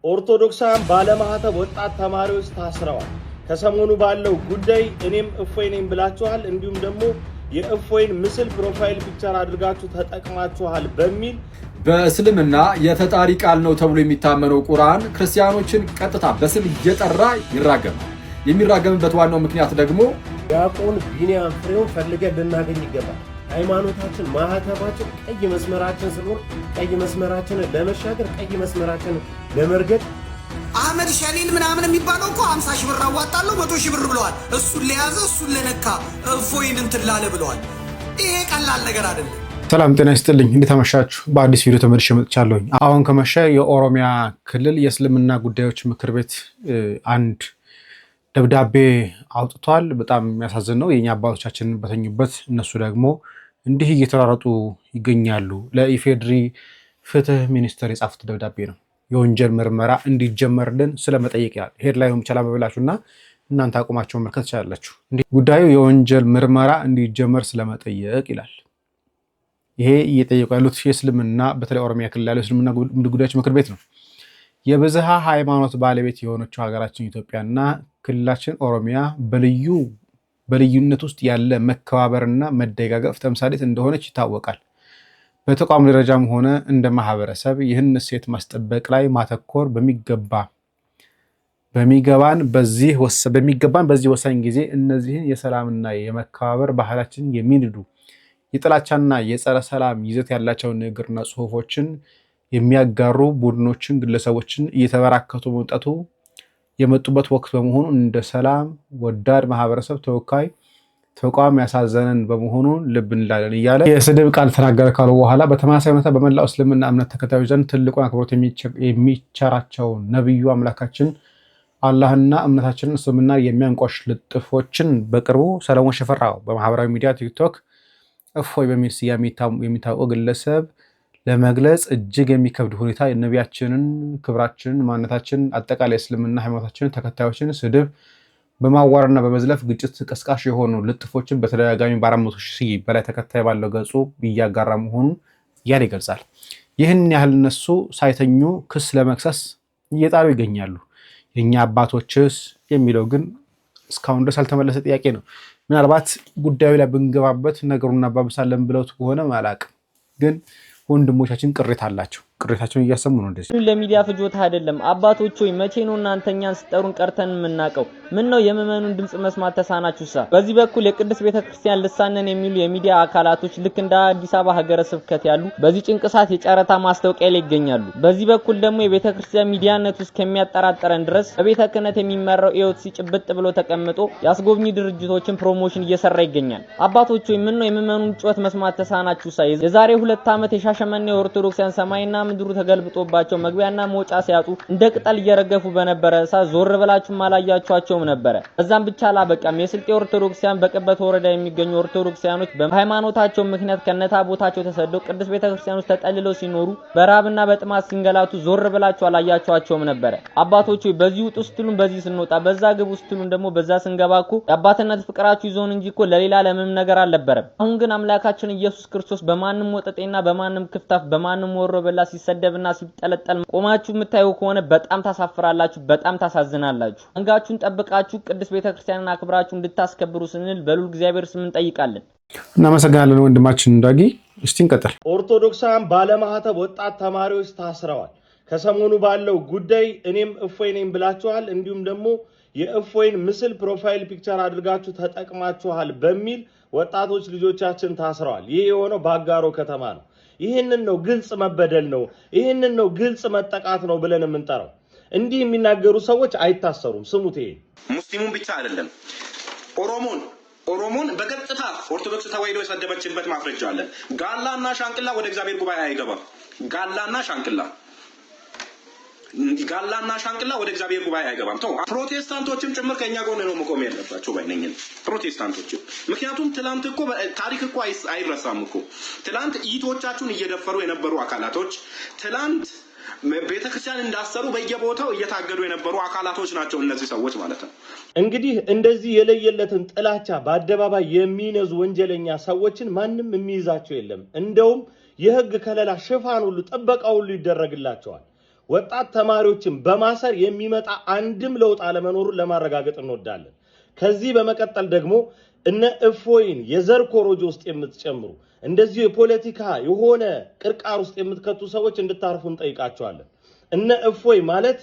ኦርቶዶክሳን ባለማህተብ ወጣት ተማሪዎች ታስረዋል። ከሰሞኑ ባለው ጉዳይ እኔም እፎይ ነኝ ብላችኋል፣ እንዲሁም ደግሞ የእፎይን ምስል ፕሮፋይል ፒክቸር አድርጋችሁ ተጠቅማችኋል በሚል በእስልምና የፈጣሪ ቃል ነው ተብሎ የሚታመነው ቁርአን ክርስቲያኖችን ቀጥታ በስም እየጠራ ይራገማል። የሚራገምበት ዋናው ምክንያት ደግሞ ዲያቆን ቢኒያም ፍሬውን ፈልገን ልናገኝ ይገባል። ሃይማኖታችን ማህተባችን ቀይ መስመራችን ስለሆነ ቀይ መስመራችንን ለመሻገር ቀይ መስመራችንን ለመርገጥ አህመድ ሸሊል ምናምን የሚባለው እኮ 50 ሺህ ብር አዋጣለሁ 100 ሺህ ብር ብለዋል። እሱን ለያዘ እሱን ለነካ እፎይን እንትላለ ብለዋል። ይሄ ቀላል ነገር አይደለም። ሰላም ጤና ይስጥልኝ፣ እንዴት አመሻችሁ? በአዲስ ቪዲዮ ተመልሼ መጥቻለሁ። አሁን ከመሸ የኦሮሚያ ክልል የእስልምና ጉዳዮች ምክር ቤት አንድ ደብዳቤ አውጥቷል። በጣም የሚያሳዝን ነው። የኛ አባቶቻችን በተኙበት እነሱ ደግሞ እንዲህ እየተራረጡ ይገኛሉ። ለኢፌድሪ ፍትህ ሚኒስቴር የጻፉት ደብዳቤ ነው። የወንጀል ምርመራ እንዲጀመርልን ስለመጠየቅ ይላል። ሄድላይኑን ብቻ ላንብብላችሁና እናንተ አቁማችሁ መመልከት ትችላላችሁ። ጉዳዩ የወንጀል ምርመራ እንዲጀመር ስለመጠየቅ ይላል። ይሄ እየጠየቁ ያሉት የእስልምና በተለይ ኦሮሚያ ክልል ያለው የእስልምና ጉዳዮች ምክር ቤት ነው። የብዝሃ ሃይማኖት ባለቤት የሆነችው ሀገራችን ኢትዮጵያና ክልላችን ኦሮሚያ በልዩነት ውስጥ ያለ መከባበርና መደጋገፍ ተምሳሌት እንደሆነች ይታወቃል። በተቋም ደረጃም ሆነ እንደ ማህበረሰብ ይህን እሴት ማስጠበቅ ላይ ማተኮር በሚገባን በዚህ ወሳኝ ጊዜ እነዚህን የሰላምና የመከባበር ባህላችን የሚንዱ የጥላቻና የጸረ ሰላም ይዘት ያላቸው ንግግርና ጽሁፎችን የሚያጋሩ ቡድኖችን፣ ግለሰቦችን እየተበራከቱ መምጣቱ የመጡበት ወቅት በመሆኑ እንደ ሰላም ወዳድ ማህበረሰብ ተወካይ ተቋም ያሳዘነን በመሆኑ ልብ እንላለን እያለ የስድብ ቃል ተናገረ ካሉ በኋላ በተመሳሳይ ሁኔታ በመላው እስልምና እምነት ተከታዮች ዘንድ ትልቁን አክብሮት የሚቸራቸው ነብዩ አምላካችን አላህና እምነታችንን እስልምና የሚያንቋሽ ልጥፎችን በቅርቡ ሰለሞን ሽፈራው በማህበራዊ ሚዲያ ቲክቶክ እፎይ በሚል ስያሜ የሚታወቀው ግለሰብ ለመግለጽ እጅግ የሚከብድ ሁኔታ የነቢያችንን ክብራችንን ማንነታችንን አጠቃላይ እስልምና ሃይማኖታችንን ተከታዮችን ስድብ በማዋረድና በመዝለፍ ግጭት ቀስቃሽ የሆኑ ልጥፎችን በተደጋጋሚ በ400 ሺህ በላይ ተከታይ ባለው ገጹ እያጋራ መሆኑን ያለ ይገልጻል። ይህን ያህል እነሱ ሳይተኙ ክስ ለመክሰስ እየጣሩ ይገኛሉ። የኛ አባቶችስ የሚለው ግን እስካሁን ድረስ ያልተመለሰ ጥያቄ ነው። ምናልባት ጉዳዩ ላይ ብንገባበት ነገሩን እናባብሳለን ብለውት ከሆነ አላቅም፣ ግን ወንድሞቻችን ቅሬታ አላቸው። ቅሬታቸውን እያሰሙ ነው። እንደዚህ ለሚዲያ ፍጆታ አይደለም። አባቶች ሆይ መቼ ነው እናንተኛን ስጠሩን ቀርተን የምናቀው? ምን ነው የምእመኑን ድምጽ መስማት ተሳናችሁሳ? በዚህ በኩል የቅድስት ቤተክርስቲያን ልሳነን የሚሉ የሚዲያ አካላቶች ልክ እንደ አዲስ አበባ ሀገረ ስብከት ያሉ በዚህ ጭንቅሳት የጨረታ ማስታወቂያ ላይ ይገኛሉ። በዚህ በኩል ደግሞ የቤተክርስቲያን ሚዲያነት ውስጥ ከሚያጠራጥረን ድረስ በቤተ ክህነት የሚመራው ኢዮትሲ ጭብጥ ብሎ ተቀምጦ ያስጎብኚ ድርጅቶችን ፕሮሞሽን እየሰራ ይገኛል። አባቶች ሆይ ምን ነው የምእመኑን ጩኸት መስማት ተሳናችሁሳ? የዛሬ 2 ዓመት የሻሸመኔ ኦርቶዶክሳን ሰማይና ምድሩ ተገልብጦባቸው መግቢያና መውጫ ሲያጡ እንደ ቅጠል እየረገፉ በነበረ ሰዓት ዞር ብላችሁ ማላያችኋቸውም ነበር። በዛም ብቻ አላበቃም። የስልጤ ኦርቶዶክሳን በቅበት ወረዳ የሚገኙ ኦርቶዶክሳኖች በሃይማኖታቸው ምክንያት ከነታቦታቸው ተሰደው ቅድስት ቤተክርስቲያን ውስጥ ተጠልለው ሲኖሩ በራብና በጥማት ሲንገላቱ ዞር ብላችሁ አላያችኋቸውም ነበር። አባቶች ሆይ በዚህ ውጡ ስትሉን በዚህ ስንወጣ፣ በዛ ግቡ ስትሉን ደግሞ በዛ ስንገባኩ የአባትነት ፍቅራችሁ ይዞን እንጂ እኮ ለሌላ ለምንም ነገር አልነበረም። አሁን ግን አምላካችን ኢየሱስ ክርስቶስ በማንም ወጠጤና በማንም ክፍታፍ በማንም ወሮ በላ ሲሰደብና ሲጠለጠል ቆማችሁ የምታዩ ከሆነ በጣም ታሳፍራላችሁ፣ በጣም ታሳዝናላችሁ። አንጋችሁን ጠብቃችሁ ቅድስት ቤተክርስቲያንን አክብራችሁ እንድታስከብሩ ስንል በሉል እግዚአብሔር ስም እንጠይቃለን። እናመሰግናለን ወንድማችን እንዳጊ። እስቲ እንቀጥል። ኦርቶዶክሳን ባለማህተብ ወጣት ተማሪዎች ታስረዋል። ከሰሞኑ ባለው ጉዳይ እኔም እፎይ ነኝ ብላችኋል፣ እንዲሁም ደግሞ የእፎይን ምስል ፕሮፋይል ፒክቸር አድርጋችሁ ተጠቅማችኋል በሚል ወጣቶች ልጆቻችን ታስረዋል። ይህ የሆነው በአጋሮ ከተማ ነው። ይህንን ነው ግልጽ መበደል ነው፣ ይህንን ነው ግልጽ መጠቃት ነው ብለን የምንጠራው። እንዲህ የሚናገሩ ሰዎች አይታሰሩም። ስሙት። ይሄ ሙስሊሙን ብቻ አይደለም ኦሮሞን በቀጥታ ኦርቶዶክስ ተዋሕዶ የሰደበችበት ማስረጃ አለን። ጋላና ሻንቅላ ወደ እግዚአብሔር ጉባኤ አይገባም። ጋላና ሻንቅላ ወደ እግዚአብሔር ጉባኤ አይገባም። ተው ፕሮቴስታንቶችም ጭምር ከኛ ጎን ነው መቆም ያለባቸው ባይነኝ ፕሮቴስታንቶችም። ምክንያቱም ትላንት እኮ ታሪክ እኮ አይረሳም እኮ ትላንት ኢቶቻችሁን እየደፈሩ የነበሩ አካላቶች ትላንት ቤተክርስቲያን እንዳሰሩ በየቦታው እየታገዱ የነበሩ አካላቶች ናቸው እነዚህ ሰዎች ማለት ነው። እንግዲህ እንደዚህ የለየለትን ጥላቻ በአደባባይ የሚነዙ ወንጀለኛ ሰዎችን ማንም የሚይዛቸው የለም። እንደውም የህግ ከለላ ሽፋን ሁሉ ጥበቃ ሁሉ ይደረግላቸዋል። ወጣት ተማሪዎችን በማሰር የሚመጣ አንድም ለውጥ አለመኖሩን ለማረጋገጥ እንወዳለን። ከዚህ በመቀጠል ደግሞ እነ እፎይን የዘር ኮሮጆ ውስጥ የምትጨምሩ እንደዚህ የፖለቲካ የሆነ ቅርቃር ውስጥ የምትከቱ ሰዎች እንድታርፉ እንጠይቃቸዋለን። እነ እፎይ ማለት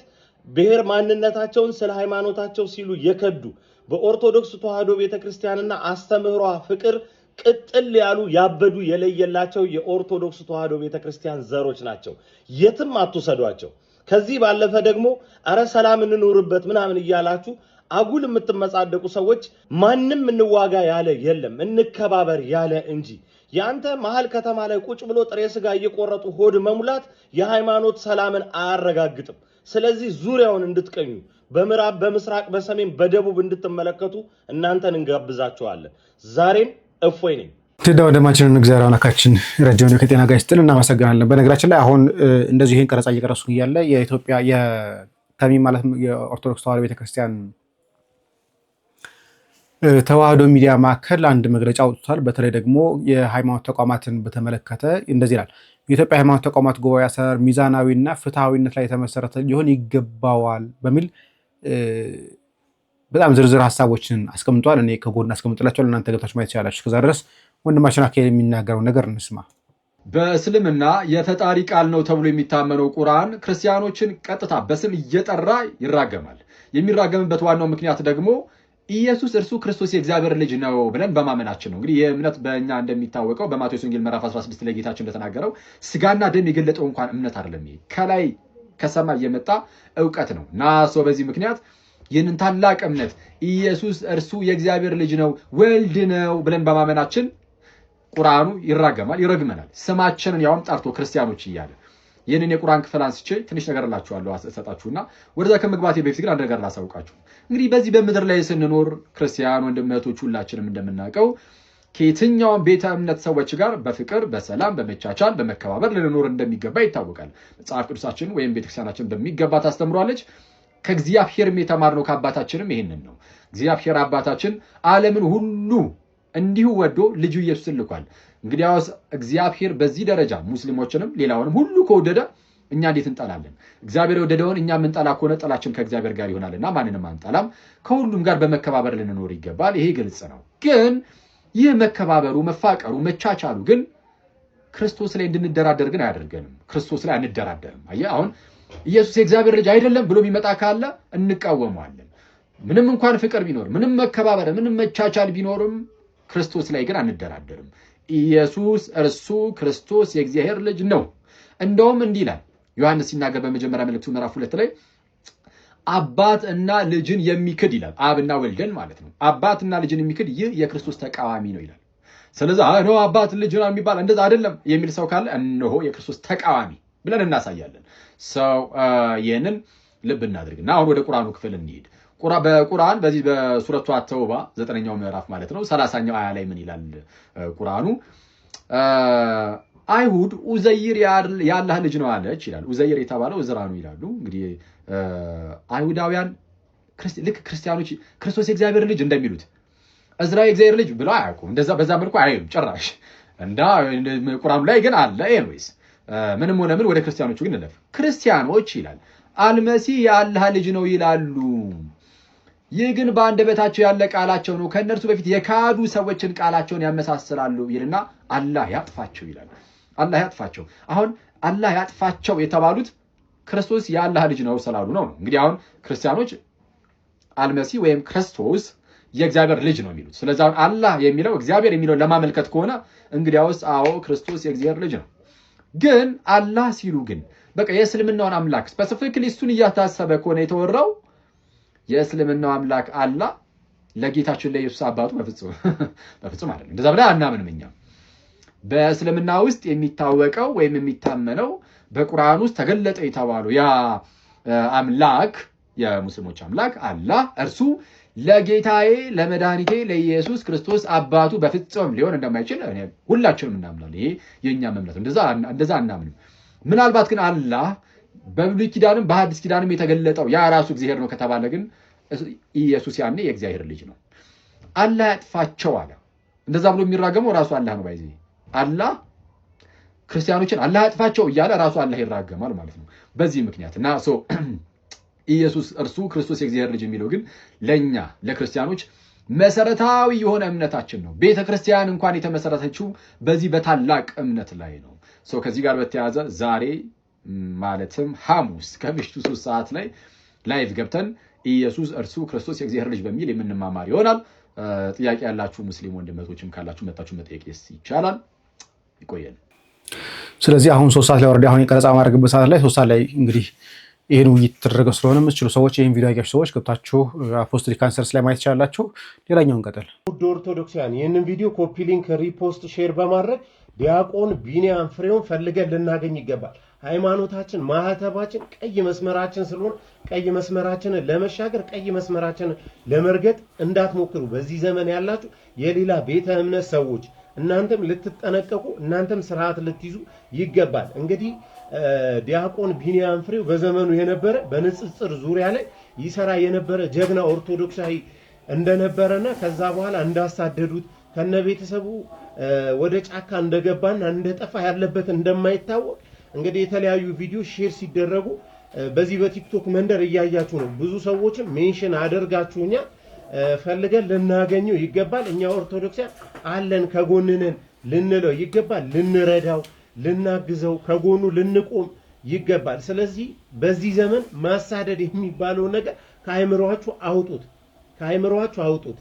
ብሔር ማንነታቸውን ስለ ሃይማኖታቸው ሲሉ የከዱ በኦርቶዶክስ ተዋህዶ ቤተክርስቲያንና አስተምህሯ ፍቅር ቅጥል ያሉ ያበዱ የለየላቸው የኦርቶዶክስ ተዋህዶ ቤተክርስቲያን ዘሮች ናቸው። የትም አትወሰዷቸው። ከዚህ ባለፈ ደግሞ አረ ሰላም እንኖርበት ምናምን እያላችሁ አጉል የምትመጻደቁ ሰዎች ማንም እንዋጋ ያለ የለም እንከባበር ያለ እንጂ ያንተ መሃል ከተማ ላይ ቁጭ ብሎ ጥሬ ስጋ እየቆረጡ ሆድ መሙላት የሃይማኖት ሰላምን አያረጋግጥም። ስለዚህ ዙሪያውን እንድትቀኙ በምዕራብ በምስራቅ በሰሜን በደቡብ እንድትመለከቱ እናንተን እንጋብዛችኋለን። ዛሬም እፎይ ነኝ። ትዳ ወንድማችንን እግዚአብሔር አምላካችን ረጅም ዕድሜ ከጤና ጋር ይስጥልን። እናመሰግናለን። በነገራችን ላይ አሁን እንደዚህ ይሄን ቀረጻ እየቀረሱ እያለ የኢትዮጵያ የተሚም ማለት የኦርቶዶክስ ተዋህዶ ቤተክርስቲያን ተዋህዶ ሚዲያ ማዕከል አንድ መግለጫ አውጥቷል። በተለይ ደግሞ የሃይማኖት ተቋማትን በተመለከተ እንደዚህ ይላል። የኢትዮጵያ ሃይማኖት ተቋማት ጉባኤ አሰራር ሚዛናዊና ፍትሐዊነት ላይ የተመሰረተ ሊሆን ይገባዋል በሚል በጣም ዝርዝር ሀሳቦችን አስቀምጧል። እኔ ከጎን አስቀምጥላችኋለሁ፣ እናንተ ገብታችሁ ማየት ትችላላችሁ። ከዛ ድረስ ወንድማችን አካል የሚናገረው ነገር እንስማ። በእስልምና የፈጣሪ ቃል ነው ተብሎ የሚታመነው ቁርአን ክርስቲያኖችን ቀጥታ በስም እየጠራ ይራገማል። የሚራገምበት ዋናው ምክንያት ደግሞ ኢየሱስ እርሱ ክርስቶስ የእግዚአብሔር ልጅ ነው ብለን በማመናችን ነው። እንግዲህ የእምነት በእኛ እንደሚታወቀው በማቴዎስ ወንጌል ምዕራፍ 16 ላይ ጌታችን እንደተናገረው ስጋና ደም የገለጠው እንኳን እምነት አይደለም፣ ይሄ ከላይ ከሰማይ የመጣ እውቀት ነው እና በዚህ ምክንያት ይህንን ታላቅ እምነት ኢየሱስ እርሱ የእግዚአብሔር ልጅ ነው ወልድ ነው ብለን በማመናችን ቁርአኑ ይራገማል፣ ይረግመናል። ስማችንን ያውም ጠርቶ ክርስቲያኖች እያለ ይህንን የቁርአን ክፍል አንስቼ ትንሽ ነገር እላችኋለሁ እሰጣችሁና ወደዛ ከመግባቴ በፊት ግን አንድ ነገር ላሳውቃችሁ። እንግዲህ በዚህ በምድር ላይ ስንኖር ክርስቲያን ወንድም እህቶች ሁላችንም እንደምናውቀው ከየትኛውም ቤተ እምነት ሰዎች ጋር በፍቅር በሰላም በመቻቻል በመከባበር ልንኖር እንደሚገባ ይታወቃል። መጽሐፍ ቅዱሳችን ወይም ቤተክርስቲያናችን በሚገባ ታስተምሯለች። ከእግዚአብሔርም የተማርነው ከአባታችንም ይሄንን ነው። እግዚአብሔር አባታችን ዓለምን ሁሉ እንዲሁ ወዶ ልጁ ኢየሱስን ልኳል። እንግዲያውስ እግዚአብሔር በዚህ ደረጃ ሙስሊሞችንም ሌላውንም ሁሉ ከወደደ እኛ እንዴት እንጠላለን? እግዚአብሔር የወደደውን እኛ የምንጠላ ከሆነ ጥላችን ከእግዚአብሔር ጋር ይሆናልና ማንንም አንጠላም። ከሁሉም ጋር በመከባበር ልንኖር ይገባል። ይሄ ግልጽ ነው። ግን ይህ መከባበሩ፣ መፋቀሩ፣ መቻቻሉ ግን ክርስቶስ ላይ እንድንደራደር ግን አያደርገንም። ክርስቶስ ላይ አንደራደርም። አየህ፣ አሁን ኢየሱስ የእግዚአብሔር ልጅ አይደለም ብሎ የሚመጣ ካለ እንቃወመዋለን። ምንም እንኳን ፍቅር ቢኖር፣ ምንም መከባበር፣ ምንም መቻቻል ቢኖርም ክርስቶስ ላይ ግን አንደራደርም። ኢየሱስ እርሱ ክርስቶስ የእግዚአብሔር ልጅ ነው። እንደውም እንዲህ ይላል ዮሐንስ ሲናገር በመጀመሪያ መልእክቱ ምዕራፍ 2 ላይ አባት እና ልጅን የሚክድ ይላል። አብና ወልድን ማለት ነው። አባትና ልጅን የሚክድ ይህ የክርስቶስ ተቃዋሚ ነው ይላል። ስለዚህ ነው አባት ልጅ ነው የሚባል እንደዛ አይደለም የሚል ሰው ካለ እነሆ የክርስቶስ ተቃዋሚ ብለን እናሳያለን። ሰው ይህንን ልብ እናድርግና አሁን ወደ ቁርአኑ ክፍል እንሂድ። በቁርአን በዚህ በሱረቱ አተውባ 9ኛው ምዕራፍ ማለት ነው 30ኛው አያ ላይ ምን ይላል ቁርአኑ? አይሁድ ኡዘይር የአላህ ልጅ ነው አለች ይላል። ኡዘይር የተባለው እዝራ ነው ይላሉ። እንግዲህ አይሁዳውያን ልክ ክርስቲያኖች ክርስቶስ የእግዚአብሔር ልጅ እንደሚሉት እዝራ የእግዚአብሔር ልጅ ብለው አያውቁም። እንደዛ በዛ መልኩ አይሉም ጭራሽ። እንዳ ቁርአኑ ላይ ግን አለ። ኤኒዌይስ ምንም ሆነ ምን ወደ ክርስቲያኖቹ ግን እንለፍ። ክርስቲያኖች ይላል አልመሲህ የአላህ ልጅ ነው ይላሉ። ይህ ግን በአንደበታቸው ያለ ቃላቸው ነው። ከእነርሱ በፊት የካዱ ሰዎችን ቃላቸውን ያመሳስላሉ ይልና አላህ ያጥፋቸው ይላል። አላህ ያጥፋቸው። አሁን አላህ ያጥፋቸው የተባሉት ክርስቶስ የአላህ ልጅ ነው ስላሉ ነው። እንግዲህ አሁን ክርስቲያኖች አልመሲህ ወይም ክርስቶስ የእግዚአብሔር ልጅ ነው የሚሉት። ስለዚህ አሁን አላህ የሚለው እግዚአብሔር የሚለው ለማመልከት ከሆነ እንግዲያውስ አዎ ክርስቶስ የእግዚአብሔር ልጅ ነው። ግን አላህ ሲሉ ግን በቃ የእስልምናውን አምላክ ስፔሲፊክሊ እሱን እያታሰበ ከሆነ የተወራው የእስልምናው አምላክ አላህ ለጌታችን ለኢየሱስ አባቱ በፍጹም አይደለም። እንደዛ ብለን አናምንም እኛ። በእስልምና ውስጥ የሚታወቀው ወይም የሚታመነው በቁርአን ውስጥ ተገለጠ የተባለው ያ አምላክ የሙስሊሞች አምላክ አላህ እርሱ ለጌታዬ ለመድኃኒቴ ለኢየሱስ ክርስቶስ አባቱ በፍጹም ሊሆን እንደማይችል ሁላችንም እናምናለን። ይሄ የእኛም እምነት። እንደዛ አናምንም። ምናልባት ግን አላህ በብሉይ ኪዳንም በሐዲስ ኪዳንም የተገለጠው ያ ራሱ እግዚአብሔር ነው ከተባለ ግን ኢየሱስ ያኔ የእግዚአብሔር ልጅ ነው። አላህ ያጥፋቸው አለ። እንደዛ ብሎ የሚራገመው ራሱ አላህ ነው። ባይዚ አላህ ክርስቲያኖችን አላህ ያጥፋቸው እያለ ራሱ አላህ ይራገማል ማለት ነው። በዚህ ምክንያትና ኢየሱስ እርሱ ክርስቶስ የእግዚአብሔር ልጅ የሚለው ግን ለኛ ለክርስቲያኖች መሰረታዊ የሆነ እምነታችን ነው። ቤተክርስቲያን እንኳን የተመሰረተችው በዚህ በታላቅ እምነት ላይ ነው። ከዚህ ጋር በተያያዘ ዛሬ ማለትም ሐሙስ ከምሽቱ 3 ሰዓት ላይ ላይቭ ገብተን ኢየሱስ እርሱ ክርስቶስ የእግዚአብሔር ልጅ በሚል የምንማማር ይሆናል። ጥያቄ ያላችሁ ሙስሊም ወንድሞችም ካላችሁ መጣችሁ መጠየቅ ይቻላል። ይቆየን። ስለዚህ አሁን 3 ሰዓት ላይ ወርደ አሁን የቀረጻ ማድረግበት ሰዓት ላይ 3 ሰዓት ላይ እንግዲህ ይሄን ውይይት ተደረገ ስለሆነ የምትችሉ ሰዎች ይሄን ቪዲዮ ያያችሁ ሰዎች ገብታችሁ አፖስቶሊክ አንሰርስ ላይ ማየት ይችላልላችሁ። ሌላኛውን ቀጥል። ውድ ኦርቶዶክሳውያን ይህንን ቪዲዮ ኮፒ ሊንክ፣ ሪፖስት፣ ሼር በማድረግ ዲያቆን ቢኒያም ፍሬውን ፈልገን ልናገኝ ይገባል። ሃይማኖታችን ማህተባችን ቀይ መስመራችን ስለሆነ ቀይ መስመራችንን ለመሻገር ቀይ መስመራችንን ለመርገጥ እንዳትሞክሩ። በዚህ ዘመን ያላችሁ የሌላ ቤተ እምነት ሰዎች እናንተም ልትጠነቀቁ እናንተም ስርዓት ልትይዙ ይገባል። እንግዲህ ዲያቆን ቢኒያም ፍሬው በዘመኑ የነበረ በንጽጽር ዙሪያ ላይ ይሰራ የነበረ ጀግና ኦርቶዶክሳዊ እንደነበረና ከዛ በኋላ እንዳሳደዱት ከነቤተሰቡ ወደ ጫካ እንደገባና እንደጠፋ ያለበት እንደማይታወቅ እንግዲህ የተለያዩ ቪዲዮ ሼር ሲደረጉ በዚህ በቲክቶክ መንደር እያያችሁ ነው። ብዙ ሰዎችም ሜንሽን አደርጋችሁኛል። ፈልገን ልናገኘው ይገባል። እኛ ኦርቶዶክሳውያን አለን ከጎንነን ልንለው ይገባል። ልንረዳው፣ ልናግዘው፣ ከጎኑ ልንቆም ይገባል። ስለዚህ በዚህ ዘመን ማሳደድ የሚባለው ነገር ከአይምሮአችሁ አውጡት፣ ከአይምሮአችሁ አውጡት።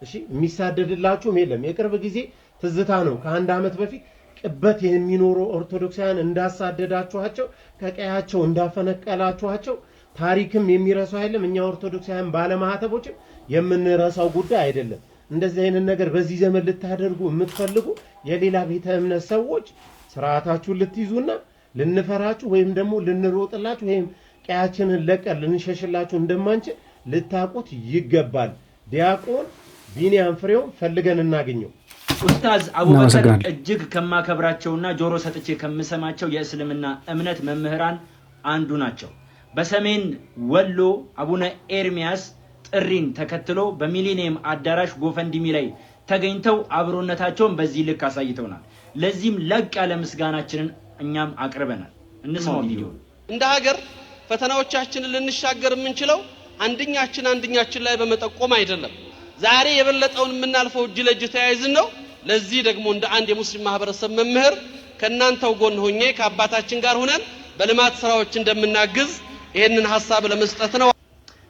እሺ የሚሳደድላችሁም የለም። የቅርብ ጊዜ ትዝታ ነው። ከ1 ዓመት በፊት ቅበት የሚኖሩ ኦርቶዶክሳውያን እንዳሳደዳችኋቸው ከቀያቸው እንዳፈነቀላችኋቸው ታሪክም የሚረሳው አይደለም። እኛ ኦርቶዶክሳውያን ባለማህተቦችም የምንረሳው ጉዳይ አይደለም። እንደዚህ አይነት ነገር በዚህ ዘመን ልታደርጉ የምትፈልጉ የሌላ ቤተ እምነት ሰዎች ስርዓታችሁን ልትይዙና ልንፈራችሁ ወይም ደግሞ ልንሮጥላችሁ ወይም ቀያችንን ለቀን ልንሸሽላችሁ እንደማንችል ልታቁት ይገባል። ዲያቆን ቢኒያም ፍሬው ፈልገን እናገኘው። ኡስታዝ አቡበከር እጅግ ከማከብራቸውና ጆሮ ሰጥቼ ከምሰማቸው የእስልምና እምነት መምህራን አንዱ ናቸው። በሰሜን ወሎ አቡነ ኤርሚያስ ጥሪን ተከትሎ በሚሊኒየም አዳራሽ ጎፈንድሚ ላይ ተገኝተው አብሮነታቸውን በዚህ ልክ አሳይተውናል። ለዚህም ለቅ ያለ ምስጋናችንን እኛም አቅርበናል። እንስማው ቪዲዮ። እንደ ሀገር ፈተናዎቻችንን ልንሻገር የምንችለው አንድኛችን ላይ በመጠቆም አይደለም። ዛሬ የበለጠውን የምናልፈው እጅ ለእጅ ተያይዘን ነው። ለዚህ ደግሞ እንደ አንድ የሙስሊም ማህበረሰብ መምህር ከናንተው ጎን ሆኜ ከአባታችን ጋር ሆነን በልማት ስራዎች እንደምናግዝ ይሄንን ሐሳብ ለመስጠት ነው።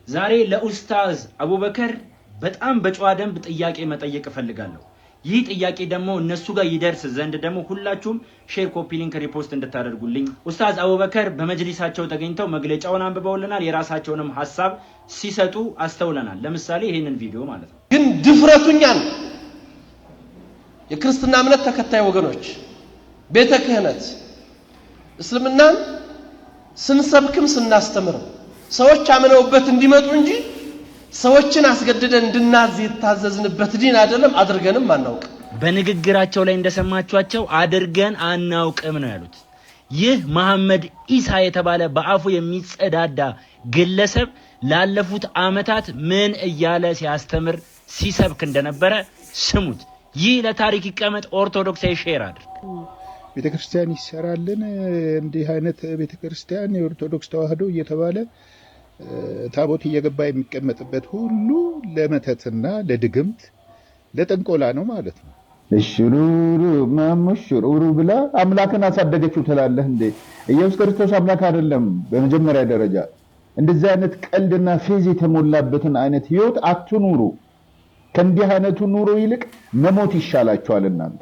ዛሬ ለኡስታዝ አቡበከር በጣም በጨዋ ደንብ ጥያቄ መጠየቅ እፈልጋለሁ። ይህ ጥያቄ ደግሞ እነሱ ጋር ይደርስ ዘንድ ደግሞ ሁላችሁም ሼር፣ ኮፒ ሊንክ፣ ሪፖስት እንድታደርጉልኝ። ኡስታዝ አቡበከር በመጅሊሳቸው ተገኝተው መግለጫውን አንብበውልናል። የራሳቸውንም ሐሳብ ሲሰጡ አስተውለናል። ለምሳሌ ይሄንን ቪዲዮ ማለት ነው። ግን ድፍረቱኛል የክርስትና እምነት ተከታይ ወገኖች ቤተ ክህነት እስልምናን ስንሰብክም ስናስተምርም ሰዎች አምነውበት እንዲመጡ እንጂ ሰዎችን አስገድደን እንድናዝ የታዘዝንበት ዲን አይደለም። አድርገንም አናውቅ። በንግግራቸው ላይ እንደሰማችኋቸው አድርገን አናውቅም ነው ያሉት። ይህ መሐመድ ኢሳ የተባለ በአፉ የሚጸዳዳ ግለሰብ ላለፉት ዓመታት ምን እያለ ሲያስተምር ሲሰብክ እንደነበረ ስሙት። ይህ ለታሪክ ይቀመጥ። ኦርቶዶክሳዊ ሼር አድርግ። ቤተክርስቲያን ይሰራልን እንዲህ አይነት ቤተክርስቲያን የኦርቶዶክስ ተዋህዶ እየተባለ ታቦት እየገባ የሚቀመጥበት ሁሉ ለመተትና ለድግምት ለጥንቆላ ነው ማለት ነው። እሽሩሩ ማሙሽሩሩ ብላ አምላክን አሳደገችው ትላለህ እንዴ? ኢየሱስ ክርስቶስ አምላክ አይደለም። በመጀመሪያ ደረጃ እንደዚህ አይነት ቀልድና ፌዝ የተሞላበትን አይነት ህይወት አትኑሩ። ከእንዲህ አይነቱ ኑሮ ይልቅ መሞት ይሻላችኋል። እናንተ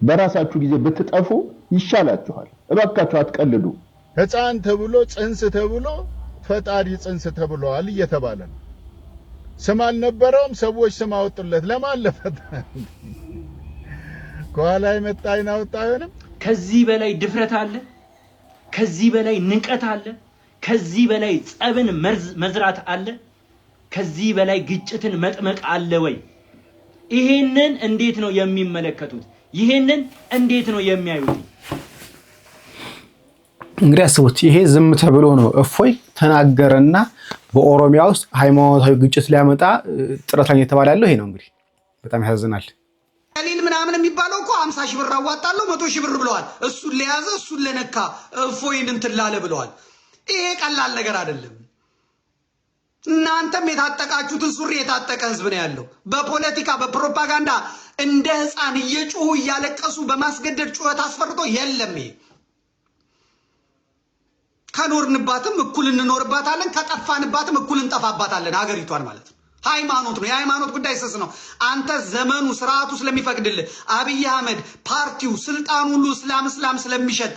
በራሳችሁ ጊዜ ብትጠፉ ይሻላችኋል። እባካችሁ አትቀልዱ። ሕፃን ተብሎ ጽንስ ተብሎ ፈጣሪ ጽንስ ተብሏል እየተባለ ነው። ስም አልነበረውም፣ ሰዎች ስም አወጡለት። ለማን ለፈጣ ከኋላ የመጣ አይናውጣ አይሆንም። ከዚህ በላይ ድፍረት አለ? ከዚህ በላይ ንቀት አለ? ከዚህ በላይ ጸብን መዝራት አለ? ከዚህ በላይ ግጭትን መጥመቅ አለ ወይ? ይሄንን እንዴት ነው የሚመለከቱት? ይሄንን እንዴት ነው የሚያዩት? እንግዲህ አስቡት። ይሄ ዝም ተብሎ ነው እፎይ ተናገረና በኦሮሚያ ውስጥ ሃይማኖታዊ ግጭት ሊያመጣ ጥረት ላይ የተባለ ያለው ይሄ ነው። እንግዲህ በጣም ያሳዝናል። ሸሊል ምናምን የሚባለው እኮ 50 ሺህ ብር አዋጣለሁ 100 ሺህ ብር ብለዋል። እሱን ለያዘ እሱን ለነካ እፎይን እንትን ላለ ብለዋል። ይሄ ቀላል ነገር አይደለም። እናንተም የታጠቃችሁትን ሱሪ የታጠቀ ህዝብ ነው ያለው። በፖለቲካ በፕሮፓጋንዳ እንደ ህፃን እየጮሁ እያለቀሱ በማስገደድ ጩኸት አስፈርቶ የለም። ይሄ ከኖርንባትም እኩል እንኖርባታለን፣ ከጠፋንባትም እኩል እንጠፋባታለን ሀገሪቷን ማለት ነው። ሃይማኖት ነው። የሃይማኖት ጉዳይ ስስ ነው። አንተ ዘመኑ ስርዓቱ ስለሚፈቅድልህ አብይ አህመድ ፓርቲው ስልጣን ሁሉ እስላም ስለሚሸጥ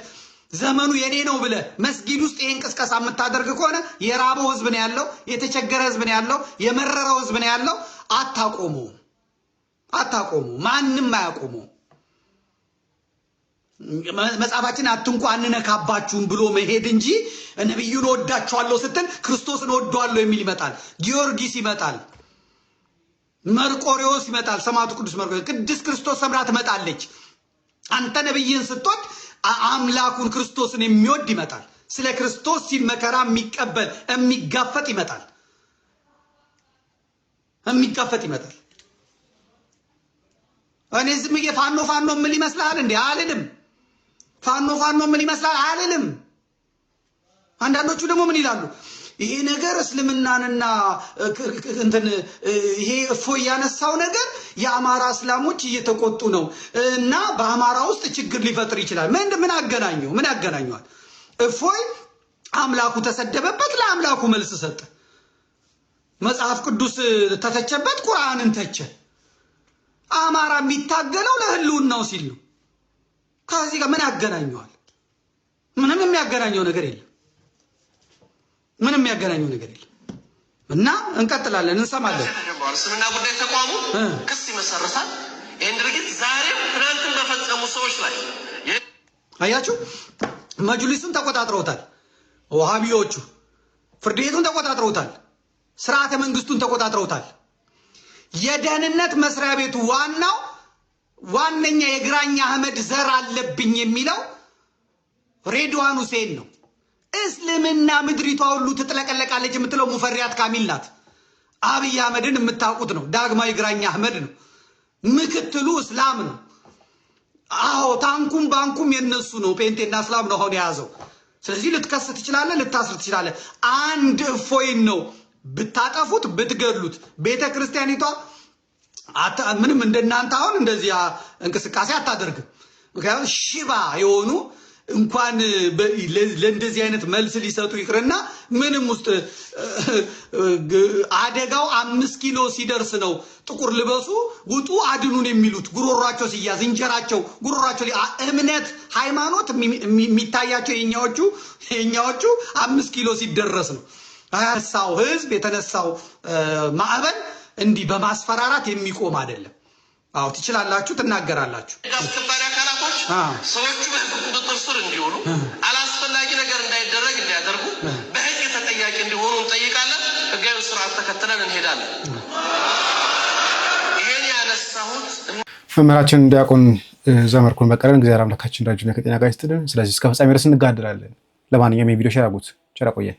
ዘመኑ የኔ ነው ብለህ መስጊድ ውስጥ ይሄን ቅስቀሳ የምታደርግ ከሆነ የራበው ህዝብ ነው ያለው፣ የተቸገረ ህዝብ ነው ያለው፣ የመረረው ህዝብ ነው ያለው። አታቆሙ፣ ማንም አያቆሙ። መጽሐፋችን አትንኩ አንነካባችሁም ብሎ መሄድ እንጂ ነብዩን ወዳችኋለሁ ስትል ክርስቶስን ወደዋለሁ የሚል ይመጣል። ጊዮርጊስ ይመጣል፣ መርቆሪዎስ ይመጣል። ሰማዕቱ ቅዱስ መርቆሪዎስ፣ ቅድስት ክርስቶስ ሰምራ ትመጣለች። አንተ ነብይን ስትወድ አምላኩን ክርስቶስን የሚወድ ይመጣል። ስለ ክርስቶስ ሲል መከራ የሚቀበል የሚጋፈጥ ይመጣል። እኔ ዝም ብዬ ፋኖ ምን ይመስላል እንዴ አልልም። ፋኖ ምን ይመስላል አልልም። አንዳንዶቹ ደግሞ ምን ይላሉ? ይሄ ነገር እስልምናንና እንትን ይሄ እፎይ ያነሳው ነገር የአማራ እስላሞች እየተቆጡ ነው እና በአማራ ውስጥ ችግር ሊፈጥር ይችላል። ምን ያገናኘዋል? እፎይ አምላኩ ተሰደበበት፣ ለአምላኩ መልስ ሰጠ። መጽሐፍ ቅዱስ ተተቸበት፣ ቁርአንን ተቸ። አማራ የሚታገለው ለህልውናው ሲል ነው። ከዚህ ጋር ምን ያገናኘዋል? ምንም የሚያገናኘው ነገር የለም። እና እንቀጥላለን፣ እንሰማለን። እስልምና ጉዳይ ተቋሙ ክስ ይመሰርታል። ይህን ድርጊት ዛሬም ትናንትን በፈጸሙ ሰዎች ላይ አያችሁ፣ መጅሊሱን ተቆጣጥረውታል። ወሃቢዎቹ ፍርድ ቤቱን ተቆጣጥረውታል። ስርዓተ መንግስቱን ተቆጣጥረውታል። የደህንነት መስሪያ ቤቱ ዋነኛ የግራኝ አህመድ ዘር አለብኝ የሚለው ሬድዋን ሁሴን ነው። እስልምና ምድሪቷ ሁሉ ትጥለቀለቃለች የምትለው ሙፈሪያት ካሚል ናት። አብይ አህመድን የምታውቁት ነው። ዳግማዊ ግራኝ አህመድ ነው። ምክትሉ እስላም ነው። አዎ ታንኩም ባንኩም የነሱ ነው። ፔንቴና እስላም ነው አሁን የያዘው። ስለዚህ ልትከስ ትችላለህ፣ ልታስር ትችላለህ። አንድ እፎይን ነው ብታጠፉት ብትገድሉት ቤተ ክርስቲያኒቷ ምንም እንደናንተ አሁን እንደዚህ እንቅስቃሴ አታደርግም። ምክንያቱም ሽባ የሆኑ እንኳን ለእንደዚህ አይነት መልስ ሊሰጡ ይቅርና ምንም ውስጥ አደጋው 5 ኪሎ ሲደርስ ነው ጥቁር ልበሱ ውጡ አድኑን የሚሉት። ጉሮሯቸው ሲያዝ እንጀራቸው ጉሮሯቸው እምነት ሃይማኖት የሚታያቸው የኛዎቹ 5 ኪሎ ሲደረስ ነው። ያነሳው ህዝብ የተነሳው ማዕበል እንዲህ በማስፈራራት የሚቆም አይደለም። አዎ ትችላላችሁ፣ ትናገራላችሁ። አስከባሪ አካላቶች ሰዎቹ በህግ ቁጥጥር ስር እንዲሆኑ አላስፈላጊ ነገር እንዳይደረግ እንዲያደርጉ በህግ ተጠያቂ እንዲሆኑ እንጠይቃለን። ህጋዊ ስርዓት ተከትለን እንሄዳለን። ይሄን ያነሳሁት መምህራችን ዲያቆን ዘመርኩን በቀለን እግዚአብሔር አምላካችን ረጅም ከጤና ጋር ይስጥልን። ስለዚህ እስከ ፍጻሜ ድረስ እንጋደላለን። ለማንኛውም የቪዲዮ ሼር አድርጉት። ቸር ቆየን።